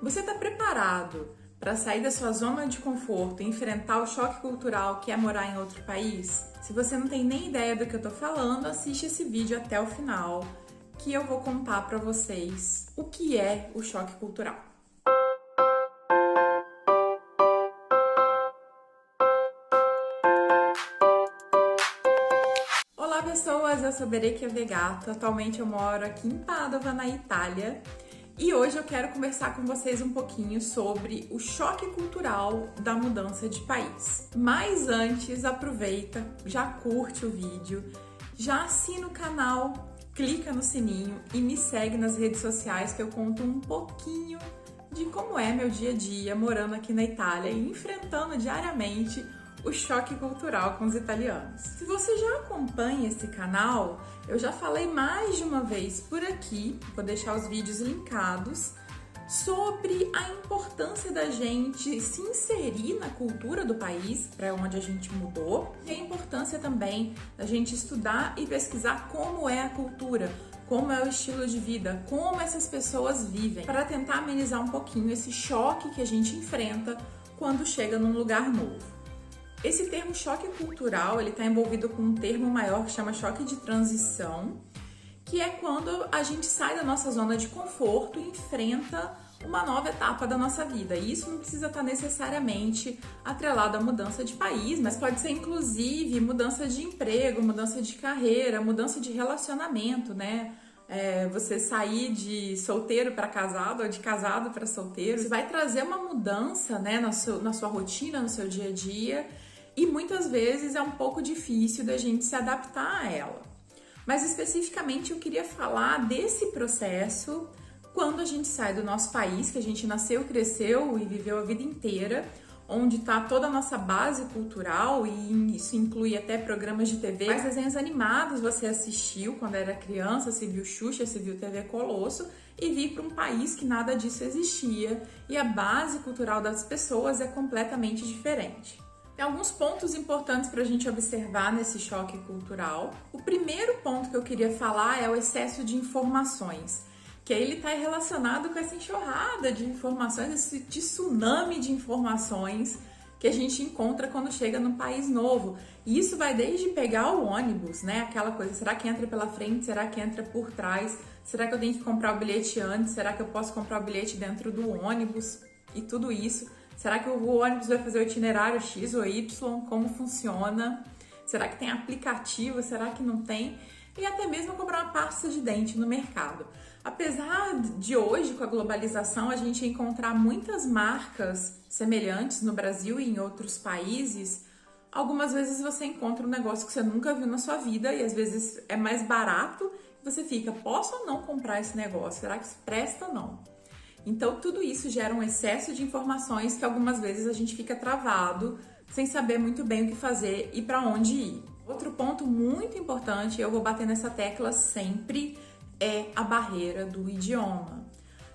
Você está preparado para sair da sua zona de conforto e enfrentar o choque cultural que é morar em outro país? Se você não tem nem ideia do que eu estou falando, assiste esse vídeo até o final, que eu vou contar para vocês o que é o choque cultural. Olá pessoas, eu sou Berekia Vegato, atualmente eu moro aqui em Padova, na Itália, e hoje eu quero conversar com vocês um pouquinho sobre o choque cultural da mudança de país. Mas antes, aproveita, já curte o vídeo, já assina o canal, clica no sininho e me segue nas redes sociais que eu conto um pouquinho de como é meu dia a dia morando aqui na Itália e enfrentando diariamente o choque cultural com os italianos. Se você já acompanha esse canal, eu já falei mais de uma vez por aqui, vou deixar os vídeos linkados, sobre a importância da gente se inserir na cultura do país, para onde a gente mudou, e a importância também da gente estudar e pesquisar como é a cultura, como é o estilo de vida, como essas pessoas vivem, para tentar amenizar um pouquinho esse choque que a gente enfrenta quando chega num lugar novo. Esse termo choque cultural, ele está envolvido com um termo maior que chama choque de transição, que é quando a gente sai da nossa zona de conforto e enfrenta uma nova etapa da nossa vida. E isso não precisa estar necessariamente atrelado à mudança de país, mas pode ser inclusive mudança de emprego, mudança de carreira, mudança de relacionamento, né? Você sair de solteiro para casado ou de casado para solteiro, isso vai trazer uma mudança, né, na sua rotina, no seu dia a dia, e muitas vezes é um pouco difícil da gente se adaptar a ela. Mas especificamente eu queria falar desse processo quando a gente sai do nosso país, que a gente nasceu, cresceu e viveu a vida inteira, onde está toda a nossa base cultural, e isso inclui até programas de TV. Quais desenhos animados você assistiu quando era criança, se viu Xuxa, se viu TV Colosso, e vir para um país que nada disso existia, e a base cultural das pessoas é completamente diferente. Tem alguns pontos importantes para a gente observar nesse choque cultural. O primeiro ponto que eu queria falar é o excesso de informações, que aí ele está relacionado com essa enxurrada de informações, esse tsunami de informações que a gente encontra quando chega num país novo. E isso vai desde pegar o ônibus, né? Aquela coisa, será que entra pela frente? Será que entra por trás? Será que eu tenho que comprar o bilhete antes? Será que eu posso comprar o bilhete dentro do ônibus? E tudo isso. Será que o ônibus vai fazer o itinerário X ou Y? Como funciona? Será que tem aplicativo? Será que não tem? E até mesmo comprar uma pasta de dente no mercado. Apesar de hoje, com a globalização, a gente encontrar muitas marcas semelhantes no Brasil e em outros países, algumas vezes você encontra um negócio que você nunca viu na sua vida e às vezes é mais barato e você fica, posso ou não comprar esse negócio? Será que isso presta ou não? Então tudo isso gera um excesso de informações que algumas vezes a gente fica travado, sem saber muito bem o que fazer e para onde ir. Outro ponto muito importante, eu vou bater nessa tecla sempre, é a barreira do idioma.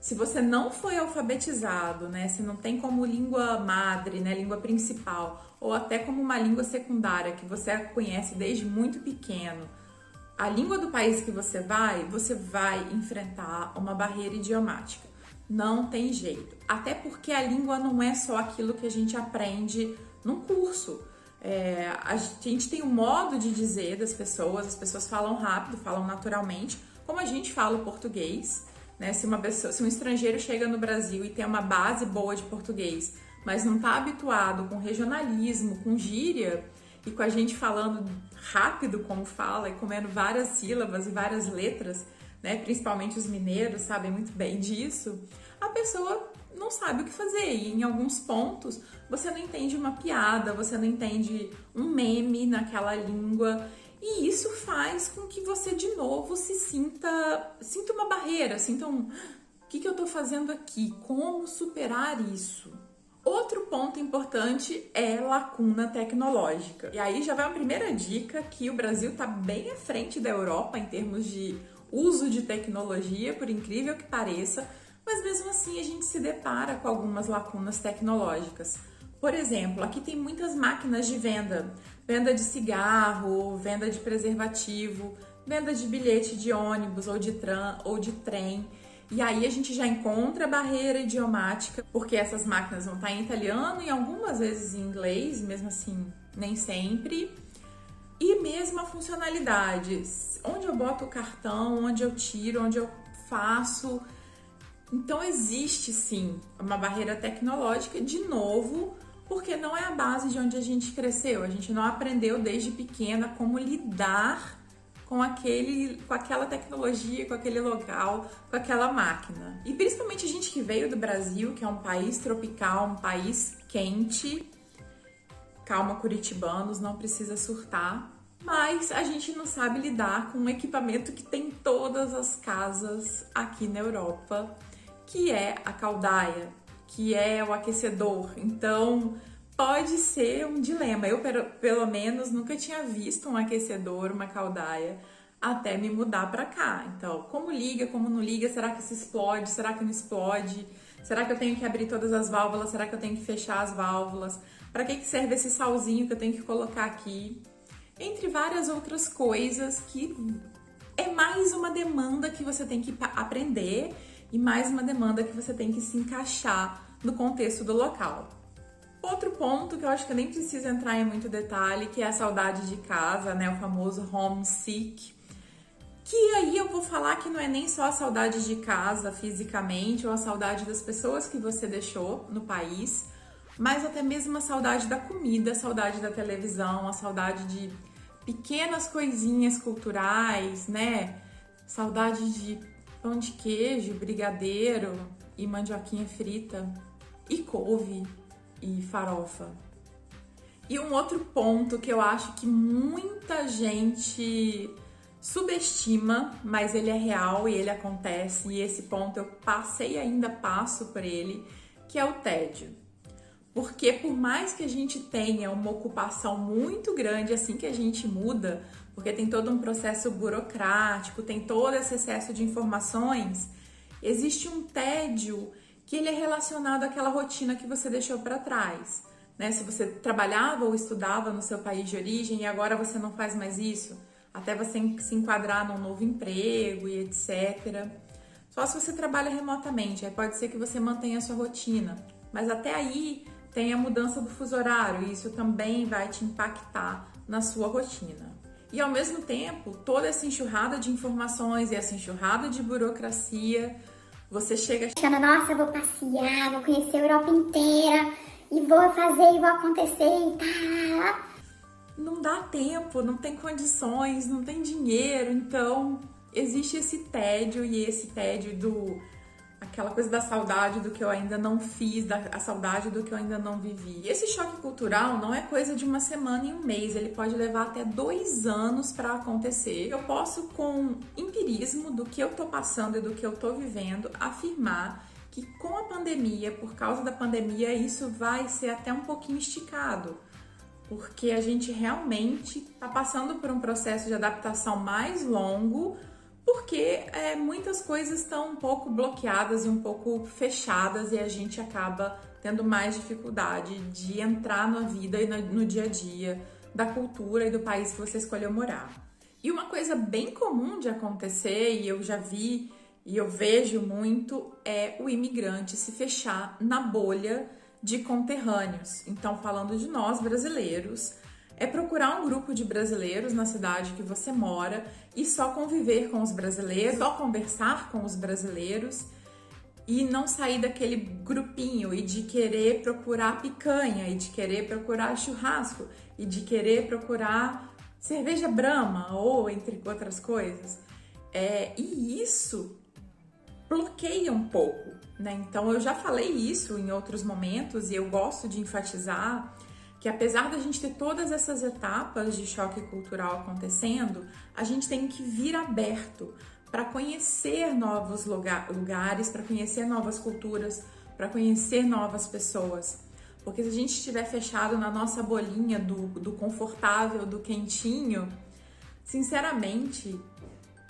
Se você não foi alfabetizado, né, se não tem como língua madre, né, língua principal, ou até como uma língua secundária que você conhece desde muito pequeno, a língua do país que você vai enfrentar uma barreira idiomática. Não tem jeito. Até porque a língua não é só aquilo que a gente aprende num curso. A gente tem um modo de dizer das pessoas, as pessoas falam rápido, falam naturalmente, como a gente fala o português, né? Se um estrangeiro chega no Brasil e tem uma base boa de português, mas não está habituado com regionalismo, com gíria, e com a gente falando rápido como fala e comendo várias sílabas e várias letras, né? Principalmente os mineiros sabem muito bem disso, a pessoa não sabe o que fazer e em alguns pontos você não entende uma piada, você não entende um meme naquela língua e isso faz com que você de novo sinta uma barreira, o que eu tô fazendo aqui? Como superar isso? Outro ponto importante é lacuna tecnológica. E aí já vai uma primeira dica que o Brasil tá bem à frente da Europa em termos de uso de tecnologia, por incrível que pareça, mas mesmo assim a gente se depara com algumas lacunas tecnológicas. Por exemplo, aqui tem muitas máquinas de venda de cigarro, venda de preservativo, venda de bilhete de ônibus ou de trem. E aí a gente já encontra a barreira idiomática, porque essas máquinas vão estar em italiano e algumas vezes em inglês, mesmo assim, nem sempre. E mesmo a funcionalidade, onde eu boto o cartão, onde eu tiro, onde eu faço. Então existe sim uma barreira tecnológica, de novo, porque não é a base de onde a gente cresceu. A gente não aprendeu desde pequena como lidar com aquela tecnologia, com aquele local, com aquela máquina. E principalmente a gente que veio do Brasil, que é um país tropical, um país quente. Calma, curitibanos, não precisa surtar. Mas a gente não sabe lidar com um equipamento que tem em todas as casas aqui na Europa, que é a caldaia, que é o aquecedor. Então, pode ser um dilema. Eu, pelo menos, nunca tinha visto um aquecedor, uma caldaia, até me mudar para cá. Então, como liga, como não liga? Será que isso explode? Será que não explode? Será que eu tenho que abrir todas as válvulas? Será que eu tenho que fechar as válvulas? Para que serve esse salzinho que eu tenho que colocar aqui? Entre várias outras coisas que é mais uma demanda que você tem que aprender e mais uma demanda que você tem que se encaixar no contexto do local. Outro ponto que eu acho que eu nem preciso entrar em muito detalhe, que é a saudade de casa, né? O famoso homesick. Que aí eu vou falar que não é nem só a saudade de casa fisicamente ou a saudade das pessoas que você deixou no país, mas até mesmo a saudade da comida, a saudade da televisão, a saudade de pequenas coisinhas culturais, né? Saudade de pão de queijo, brigadeiro e mandioquinha frita e couve e farofa. E um outro ponto que eu acho que muita gente subestima, mas ele é real e ele acontece, e esse ponto eu passei e ainda passo por ele, que é o tédio. Porque por mais que a gente tenha uma ocupação muito grande assim que a gente muda, porque tem todo um processo burocrático, tem todo esse excesso de informações, existe um tédio que ele é relacionado àquela rotina que você deixou para trás, né? Se você trabalhava ou estudava no seu país de origem e agora você não faz mais isso, até você se enquadrar num novo emprego e etc. Só se você trabalha remotamente, aí pode ser que você mantenha a sua rotina, mas até aí tem a mudança do fuso horário e isso também vai te impactar na sua rotina. E ao mesmo tempo, toda essa enxurrada de informações e essa enxurrada de burocracia, você chega achando, nossa, eu vou passear, vou conhecer a Europa inteira e vou fazer e vou acontecer e tá. Não dá tempo, não tem condições, não tem dinheiro, então existe esse tédio e esse tédio aquela coisa da saudade do que eu ainda não fiz, a saudade do que eu ainda não vivi. Esse choque cultural não é coisa de uma semana e um mês, ele pode levar até 2 anos para acontecer. Eu posso, com empirismo do que eu tô passando e do que eu tô vivendo, afirmar que com a pandemia, por causa da pandemia, isso vai ser até um pouquinho esticado, porque a gente realmente tá passando por um processo de adaptação mais longo, porque muitas coisas estão um pouco bloqueadas e um pouco fechadas e a gente acaba tendo mais dificuldade de entrar na vida e no dia a dia da cultura e do país que você escolheu morar. E uma coisa bem comum de acontecer, e eu já vi e eu vejo muito, é o imigrante se fechar na bolha de conterrâneos. Então, falando de nós brasileiros, é procurar um grupo de brasileiros na cidade que você mora e só conviver com os brasileiros, só conversar com os brasileiros e não sair daquele grupinho e de querer procurar picanha e de querer procurar churrasco e de querer procurar cerveja Brahma ou entre outras coisas. E isso bloqueia um pouco, né? Então eu já falei isso em outros momentos e eu gosto de enfatizar que apesar da gente ter todas essas etapas de choque cultural acontecendo, a gente tem que vir aberto para conhecer novos lugares, para conhecer novas culturas, para conhecer novas pessoas. Porque se a gente estiver fechado na nossa bolinha do confortável, do quentinho, sinceramente,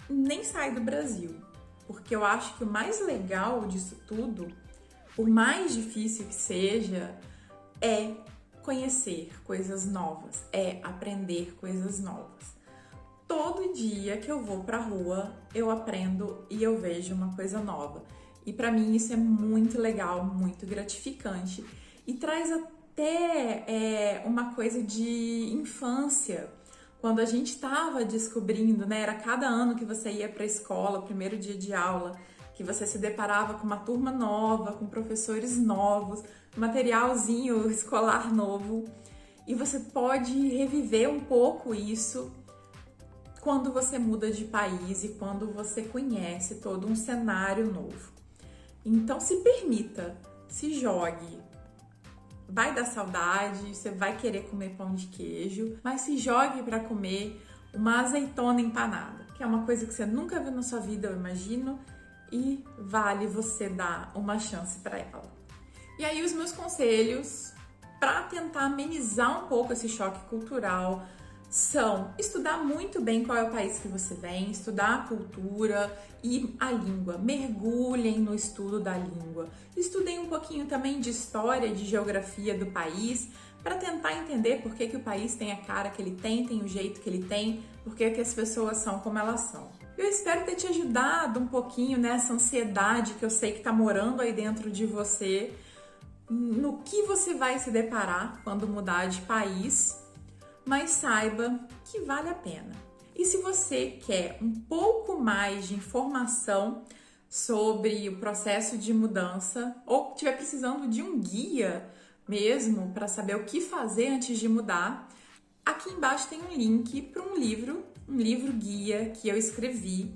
nem sai do Brasil. Porque eu acho que o mais legal disso tudo, por mais difícil que seja, é conhecer coisas novas, é aprender coisas novas. todo dia que eu vou pra rua, eu aprendo e eu vejo uma coisa nova. E pra mim isso é muito legal, muito gratificante e traz até uma coisa de infância. Quando a gente estava descobrindo, né, era cada ano que você ia para a escola, o primeiro dia de aula, que você se deparava com uma turma nova, com professores novos, materialzinho escolar novo, e você pode reviver um pouco isso quando você muda de país e quando você conhece todo um cenário novo. Então se permita, se jogue. Vai dar saudade, você vai querer comer pão de queijo, mas se jogue para comer uma azeitona empanada, que é uma coisa que você nunca viu na sua vida, eu imagino, e vale você dar uma chance para ela. E aí os meus conselhos para tentar amenizar um pouco esse choque cultural são estudar muito bem qual é o país que você vem, estudar a cultura e a língua. Mergulhem no estudo da língua. Estudem um pouquinho também de história e de geografia do país para tentar entender por que o país tem a cara que ele tem o jeito que ele tem, por que as pessoas são como elas são. Eu espero ter te ajudado um pouquinho nessa ansiedade que eu sei que está morando aí dentro de você, no que você vai se deparar quando mudar de país, mas saiba que vale a pena. E se você quer um pouco mais de informação sobre o processo de mudança ou estiver precisando de um guia mesmo para saber o que fazer antes de mudar, aqui embaixo tem um link para um livro guia que eu escrevi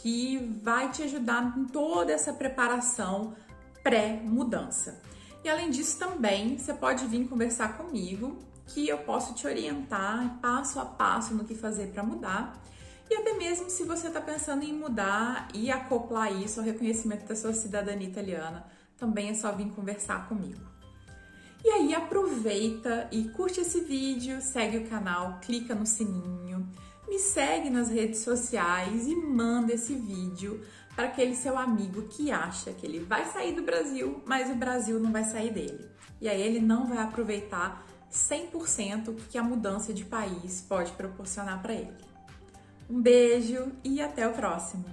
que vai te ajudar em toda essa preparação pré-mudança. E além disso também você pode vir conversar comigo, que eu posso te orientar passo a passo no que fazer para mudar. E até mesmo se você está pensando em mudar e acoplar isso ao reconhecimento da sua cidadania italiana, também é só vir conversar comigo. E aí aproveita e curte esse vídeo, segue o canal, clica no sininho, me segue nas redes sociais e manda esse vídeo para aquele seu amigo que acha que ele vai sair do Brasil, mas o Brasil não vai sair dele. E aí ele não vai aproveitar 100% o que a mudança de país pode proporcionar para ele. Um beijo e até o próximo!